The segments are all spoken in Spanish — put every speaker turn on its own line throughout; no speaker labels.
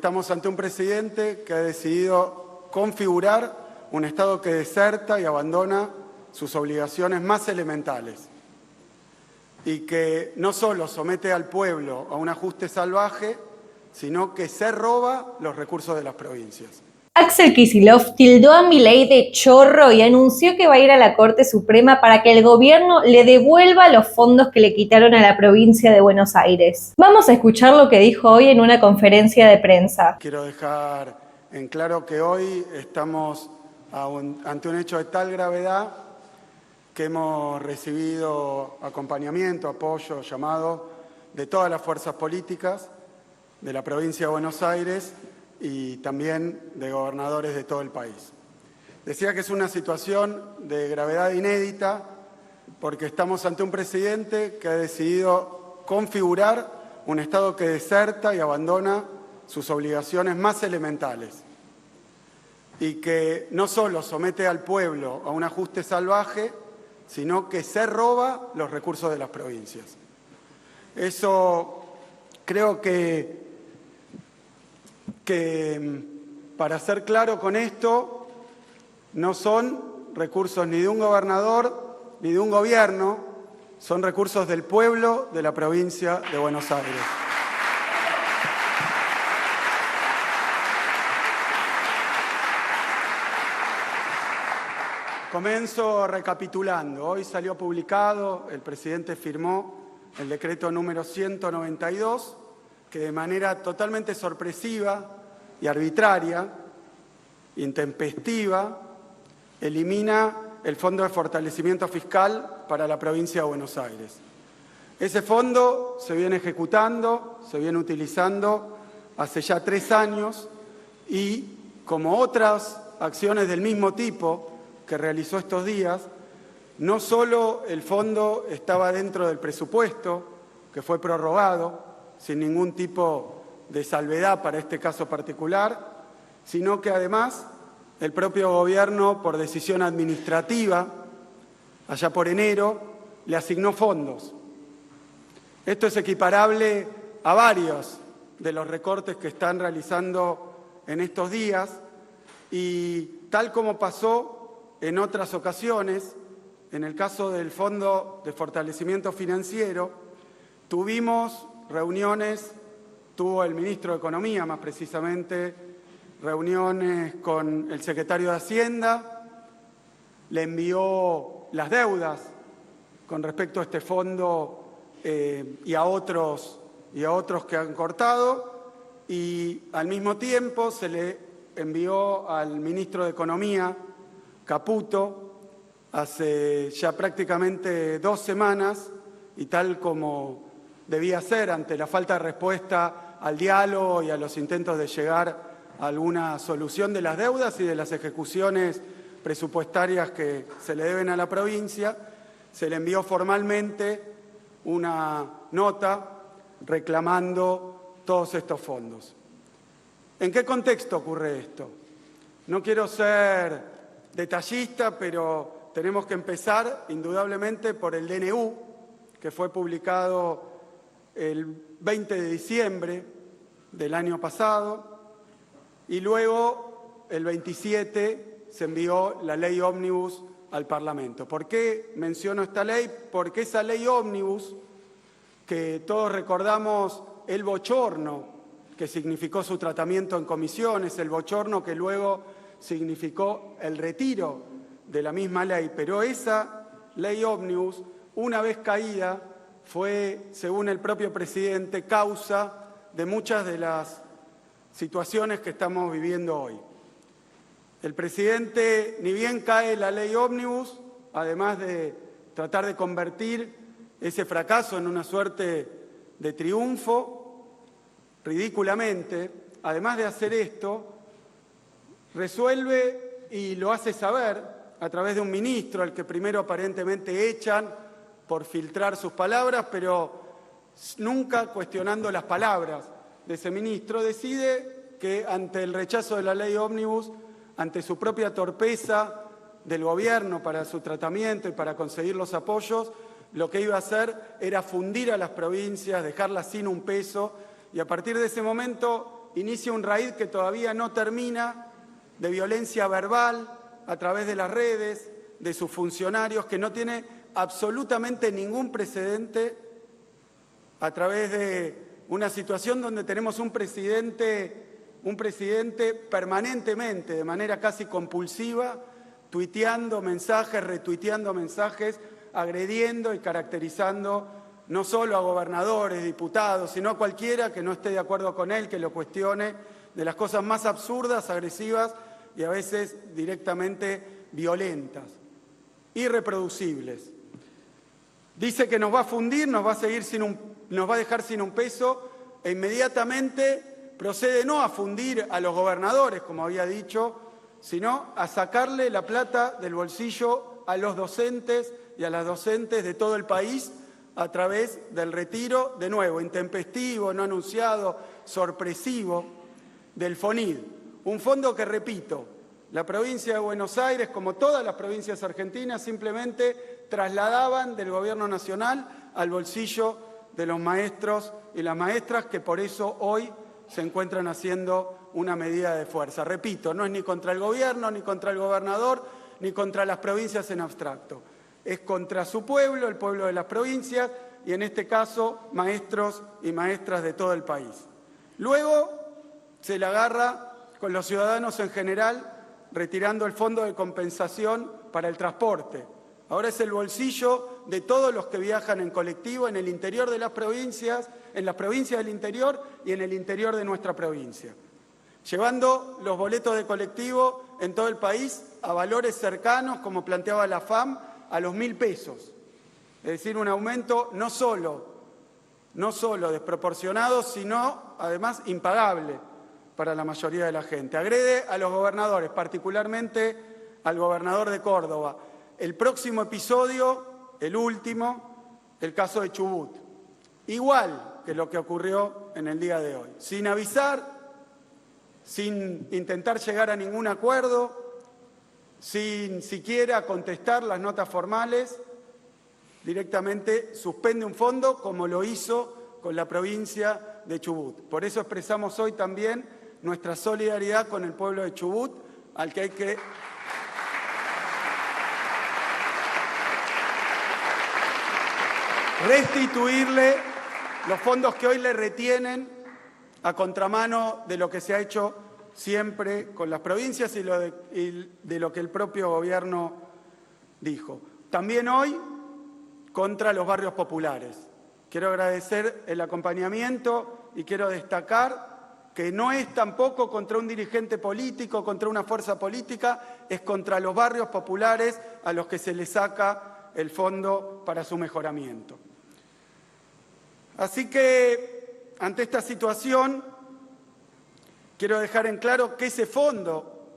estamos ante un presidente que ha decidido configurar un Estado que deserta y abandona sus obligaciones más elementales y que no solo somete al pueblo a un ajuste salvaje, sino que se roba los recursos de las provincias.
Axel Kicillof tildó a Milei de chorro y anunció que va a ir a la Corte Suprema para que el gobierno le devuelva los fondos que le quitaron a la provincia de Buenos Aires. Vamos a escuchar lo que dijo hoy en una conferencia de prensa.
Quiero dejar en claro que hoy estamos ante un hecho de tal gravedad que hemos recibido acompañamiento, apoyo, llamado de todas las fuerzas políticas de la provincia de Buenos Aires y también de gobernadores de todo el país. Decía que es una situación de gravedad inédita porque estamos ante un presidente que ha decidido configurar un Estado que deserta y abandona sus obligaciones más elementales y que no solo somete al pueblo a un ajuste salvaje, sino que se roba los recursos de las provincias. Eso creo que para ser claro con esto, no son recursos ni de un gobernador ni de un gobierno, son recursos del pueblo de la provincia de Buenos Aires. Comienzo recapitulando. Hoy salió publicado, el presidente firmó el decreto número 192, que de manera totalmente sorpresiva y arbitraria, intempestiva, elimina el Fondo de Fortalecimiento Fiscal para la provincia de Buenos Aires. Ese fondo se viene ejecutando, se viene utilizando hace ya 3 años y, como otras acciones del mismo tipo que realizó estos días, no solo el fondo estaba dentro del presupuesto, que fue prorrogado sin ningún tipo de salvedad para este caso particular, sino que además el propio gobierno, por decisión administrativa, allá por enero, le asignó fondos. Esto es equiparable a varios de los recortes que están realizando en estos días y tal como pasó en otras ocasiones, en el caso del Fondo de Fortalecimiento Financiero, tuvimos reuniones, tuvo el ministro de Economía más precisamente, reuniones con el secretario de Hacienda, le envió las deudas con respecto a este fondo y a otros que han cortado, y al mismo tiempo se le envió al ministro de Economía, Caputo, hace ya prácticamente 2 semanas, y tal como debía ser ante la falta de respuesta al diálogo y a los intentos de llegar a alguna solución de las deudas y de las ejecuciones presupuestarias que se le deben a la provincia, se le envió formalmente una nota reclamando todos estos fondos. ¿En qué contexto ocurre esto? No quiero ser detallista, pero tenemos que empezar indudablemente por el DNU, que fue publicado el 20 de diciembre del año pasado, y luego el 27 se envió la ley ómnibus al Parlamento. ¿Por qué menciono esta ley? Porque esa ley ómnibus, que todos recordamos el bochorno que significó su tratamiento en comisiones, el bochorno que luego significó el retiro de la misma ley, pero esa ley ómnibus, una vez caída, fue, según el propio presidente, causa de muchas de las situaciones que estamos viviendo hoy. El presidente, ni bien cae la ley ómnibus, además de tratar de convertir ese fracaso en una suerte de triunfo, ridículamente, además de hacer esto, resuelve y lo hace saber a través de un ministro, al que primero aparentemente echan por filtrar sus palabras, pero nunca cuestionando las palabras de ese ministro, decide que ante el rechazo de la ley ómnibus, ante su propia torpeza del gobierno para su tratamiento y para conseguir los apoyos, lo que iba a hacer era fundir a las provincias, dejarlas sin un peso, y a partir de ese momento inicia un raíz que todavía no termina de violencia verbal a través de las redes, de sus funcionarios, que no tiene absolutamente ningún precedente a través de una situación donde tenemos un presidente permanentemente, de manera casi compulsiva, tuiteando mensajes, retuiteando mensajes, agrediendo y caracterizando no solo a gobernadores, diputados, sino a cualquiera que no esté de acuerdo con él, que lo cuestione, de las cosas más absurdas, agresivas y a veces directamente violentas, irreproducibles. Dice que nos va a fundir, nos va a dejar sin un peso e inmediatamente procede no a fundir a los gobernadores, como había dicho, sino a sacarle la plata del bolsillo a los docentes y a las docentes de todo el país a través del retiro, de nuevo, intempestivo, no anunciado, sorpresivo, del FONID. Un fondo que, repito, la provincia de Buenos Aires, como todas las provincias argentinas, simplemente trasladaban del gobierno nacional al bolsillo de los maestros y las maestras, que por eso hoy se encuentran haciendo una medida de fuerza. Repito, no es ni contra el gobierno, ni contra el gobernador, ni contra las provincias en abstracto. Es contra su pueblo, el pueblo de las provincias, y en este caso, maestros y maestras de todo el país. Luego se la agarra con los ciudadanos en general, retirando el fondo de compensación para el transporte. Ahora es el bolsillo de todos los que viajan en colectivo en el interior de las provincias, en las provincias del interior y en el interior de nuestra provincia, llevando los boletos de colectivo en todo el país a valores cercanos, como planteaba la FAM, a los 1.000 pesos. Es decir, un aumento no solo desproporcionado, sino además impagable para la mayoría de la gente. Agrede a los gobernadores, particularmente al gobernador de Córdoba. El próximo episodio, el último, el caso de Chubut. Igual que lo que ocurrió en el día de hoy. Sin avisar, sin intentar llegar a ningún acuerdo, sin siquiera contestar las notas formales, directamente suspende un fondo como lo hizo con la provincia de Chubut. Por eso expresamos hoy también nuestra solidaridad con el pueblo de Chubut, al que hay que restituirle los fondos que hoy le retienen, a contramano de lo que se ha hecho siempre con las provincias y de lo que el propio gobierno dijo. También hoy contra los barrios populares. Quiero agradecer el acompañamiento y quiero destacar que no es tampoco contra un dirigente político, contra una fuerza política, es contra los barrios populares a los que se les saca el fondo para su mejoramiento. Así que, ante esta situación, quiero dejar en claro que ese fondo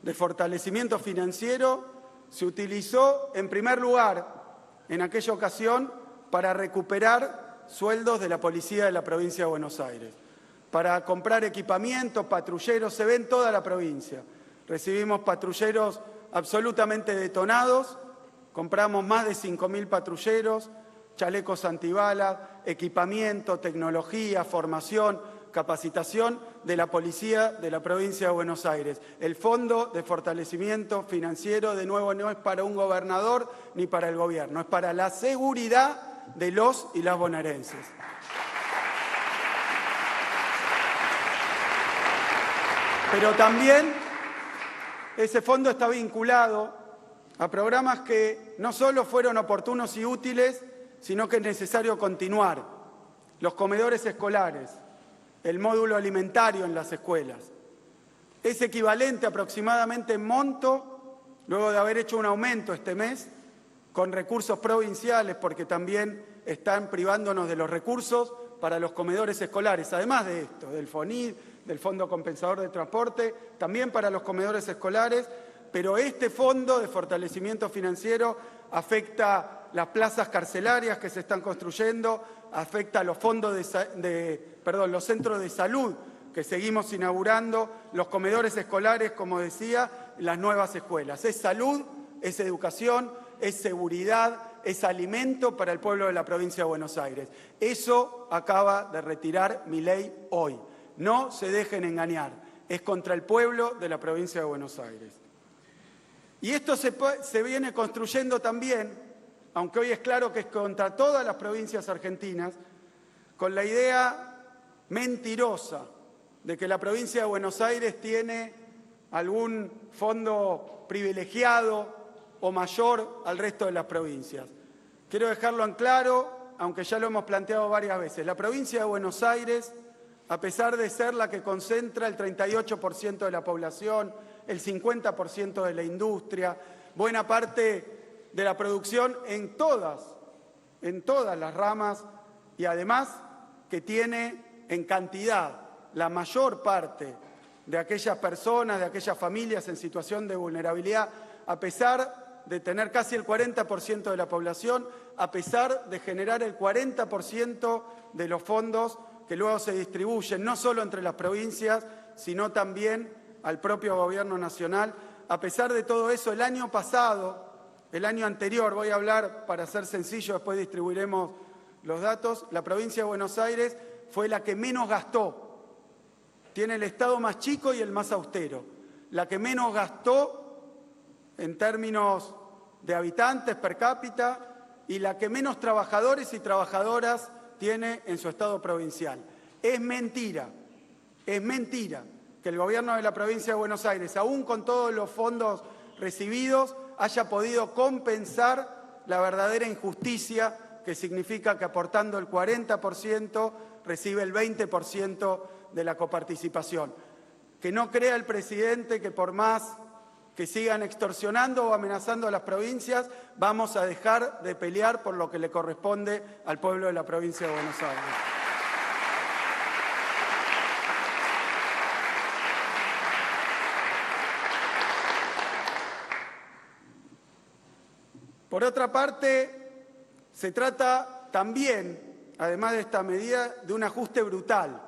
de fortalecimiento financiero se utilizó, en primer lugar, en aquella ocasión, para recuperar sueldos de la policía de la provincia de Buenos Aires, para comprar equipamiento, patrulleros, se ve en toda la provincia. Recibimos patrulleros absolutamente detonados, compramos más de 5.000 patrulleros, chalecos antibalas, equipamiento, tecnología, formación, capacitación de la policía de la provincia de Buenos Aires. El fondo de fortalecimiento financiero, de nuevo, no es para un gobernador ni para el gobierno, es para la seguridad de los y las bonaerenses. Pero también ese fondo está vinculado a programas que no solo fueron oportunos y útiles, sino que es necesario continuar. Los comedores escolares, el módulo alimentario en las escuelas. Es equivalente aproximadamente en monto, luego de haber hecho un aumento este mes, con recursos provinciales, porque también están privándonos de los recursos para los comedores escolares, además de esto, del FONID, del Fondo Compensador de Transporte, también para los comedores escolares, pero este fondo de fortalecimiento financiero afecta las plazas carcelarias que se están construyendo, afecta a los los centros de salud que seguimos inaugurando, los comedores escolares, como decía, las nuevas escuelas. Es salud, es educación, es seguridad, es alimento para el pueblo de la provincia de Buenos Aires. Eso acaba de retirar Milei hoy. No se dejen engañar, es contra el pueblo de la provincia de Buenos Aires. Y esto se viene construyendo también, aunque hoy es claro que es contra todas las provincias argentinas, con la idea mentirosa de que la provincia de Buenos Aires tiene algún fondo privilegiado o mayor al resto de las provincias. Quiero dejarlo en claro, aunque ya lo hemos planteado varias veces. La provincia de Buenos Aires, a pesar de ser la que concentra el 38% de la población, el 50% de la industria, buena parte de la producción en todas las ramas, y además que tiene en cantidad la mayor parte de aquellas personas, de aquellas familias en situación de vulnerabilidad, a pesar de tener casi el 40% de la población, a pesar de generar el 40% de los fondos que luego se distribuyen no solo entre las provincias, sino también al propio gobierno nacional. A pesar de todo eso, el año pasado, el año anterior, voy a hablar para ser sencillo, después distribuiremos los datos, la provincia de Buenos Aires fue la que menos gastó. Tiene el estado más chico y el más austero. La que menos gastó en términos de habitantes per cápita y la que menos trabajadores y trabajadoras tiene en su estado provincial. Es mentira que el gobierno de la provincia de Buenos Aires, aún con todos los fondos recibidos, haya podido compensar la verdadera injusticia que significa que aportando el 40% recibe el 20% de la coparticipación. Que no crea el presidente que por más que sigan extorsionando o amenazando a las provincias, vamos a dejar de pelear por lo que le corresponde al pueblo de la provincia de Buenos Aires. Por otra parte, se trata también, además de esta medida, de un ajuste brutal.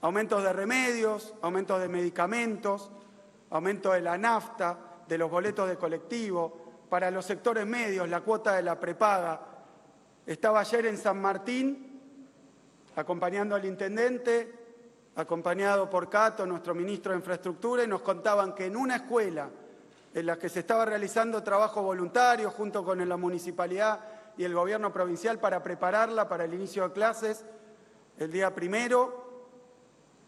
Aumentos de remedios, aumentos de medicamentos, aumento de la nafta, de los boletos de colectivo, para los sectores medios, la cuota de la prepaga. Estaba ayer en San Martín, acompañando al intendente, acompañado por Cato, nuestro ministro de Infraestructura, y nos contaban que en una escuela en la que se estaba realizando trabajo voluntario junto con la municipalidad y el gobierno provincial para prepararla para el inicio de clases el día 1,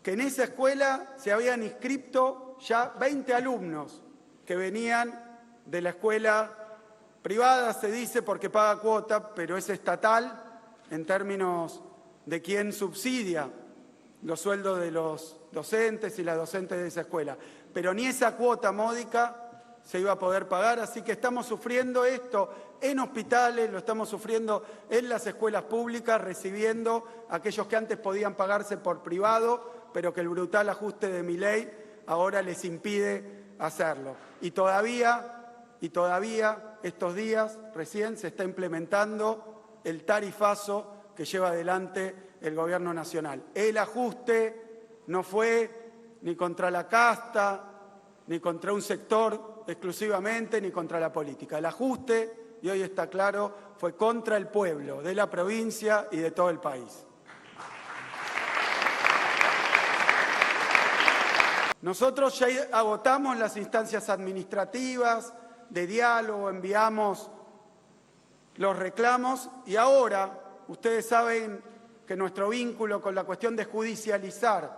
que en esa escuela se habían inscrito ya 20 alumnos que venían de la escuela privada, se dice porque paga cuota, pero es estatal en términos de quién subsidia los sueldos de los docentes y las docentes de esa escuela. Pero ni esa cuota módica se iba a poder pagar, así que estamos sufriendo esto en hospitales, lo estamos sufriendo en las escuelas públicas, recibiendo a aquellos que antes podían pagarse por privado, pero que el brutal ajuste de Milei ahora les impide hacerlo. Y todavía, estos días, recién se está implementando el tarifazo que lleva adelante el gobierno nacional. El ajuste no fue ni contra la casta, ni contra un sector exclusivamente, ni contra la política. El ajuste, y hoy está claro, fue contra el pueblo de la provincia y de todo el país. Nosotros ya agotamos las instancias administrativas de diálogo, enviamos los reclamos y ahora ustedes saben que nuestro vínculo con la cuestión de judicializar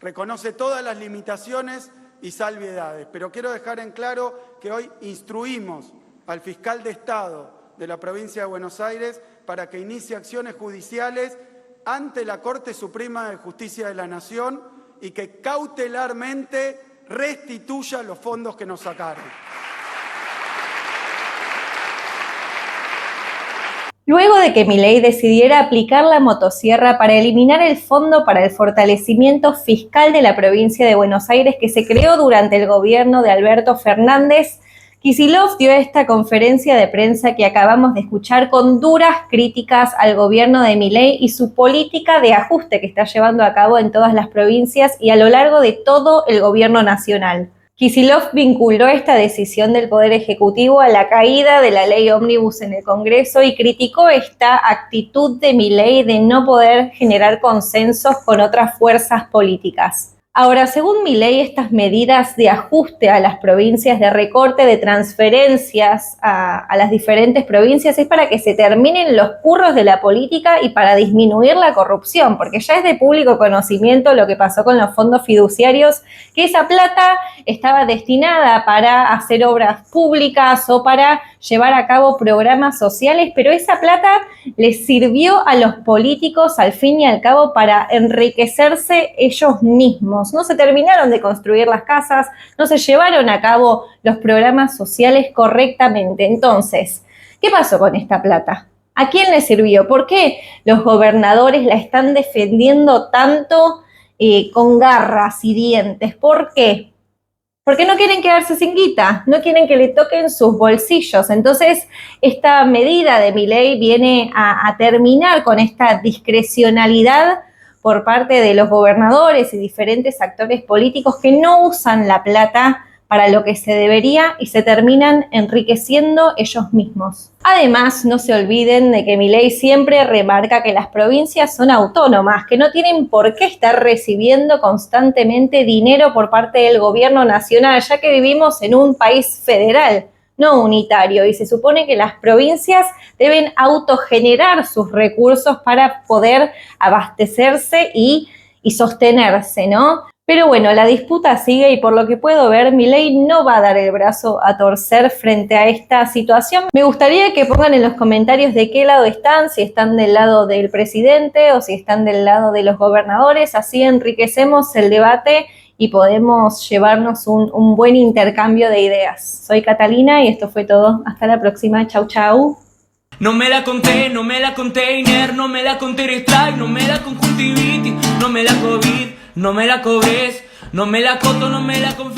reconoce todas las limitaciones y salvedades, pero quiero dejar en claro que hoy instruimos al fiscal de Estado de la provincia de Buenos Aires para que inicie acciones judiciales ante la Corte Suprema de Justicia de la Nación y que cautelarmente restituya los fondos que nos sacaron.
Luego de que Milei decidiera aplicar la motosierra para eliminar el Fondo para el Fortalecimiento Fiscal de la provincia de Buenos Aires que se creó durante el gobierno de Alberto Fernández, Kicillof dio esta conferencia de prensa que acabamos de escuchar con duras críticas al gobierno de Milei y su política de ajuste que está llevando a cabo en todas las provincias y a lo largo de todo el gobierno nacional. Kicillof vinculó esta decisión del Poder Ejecutivo a la caída de la ley ómnibus en el Congreso y criticó esta actitud de Milei de no poder generar consensos con otras fuerzas políticas. Ahora, según Milei, estas medidas de ajuste a las provincias, de recorte de transferencias a las diferentes provincias, es para que se terminen los curros de la política y para disminuir la corrupción, porque ya es de público conocimiento lo que pasó con los fondos fiduciarios, que esa plata estaba destinada para hacer obras públicas o para llevar a cabo programas sociales, pero esa plata les sirvió a los políticos al fin y al cabo para enriquecerse ellos mismos. No se terminaron de construir las casas, no se llevaron a cabo los programas sociales correctamente. Entonces, ¿qué pasó con esta plata? ¿A quién le sirvió? ¿Por qué los gobernadores la están defendiendo tanto con garras y dientes? ¿Por qué? Porque no quieren quedarse sin guita, no quieren que le toquen sus bolsillos. Entonces, esta medida de Milei viene a terminar con esta discrecionalidad por parte de los gobernadores y diferentes actores políticos que no usan la plata para lo que se debería y se terminan enriqueciendo ellos mismos. Además, no se olviden de que Milei siempre remarca que las provincias son autónomas, que no tienen por qué estar recibiendo constantemente dinero por parte del gobierno nacional, ya que vivimos en un país federal, no unitario, y se supone que las provincias deben autogenerar sus recursos para poder abastecerse y sostenerse, ¿no? Pero bueno, la disputa sigue y por lo que puedo ver, Milei no va a dar el brazo a torcer frente a esta situación. Me gustaría que pongan en los comentarios de qué lado están, si están del lado del presidente o si están del lado de los gobernadores, así enriquecemos el debate y podemos llevarnos un buen intercambio de ideas. Soy Catalina y esto fue todo. Hasta la próxima. Chau, chau.
No me la conté, no me la container, no me la conté strike, no me la conjuntivitis, no me la COVID, no me la cobres, no me la coto, no me la confianza.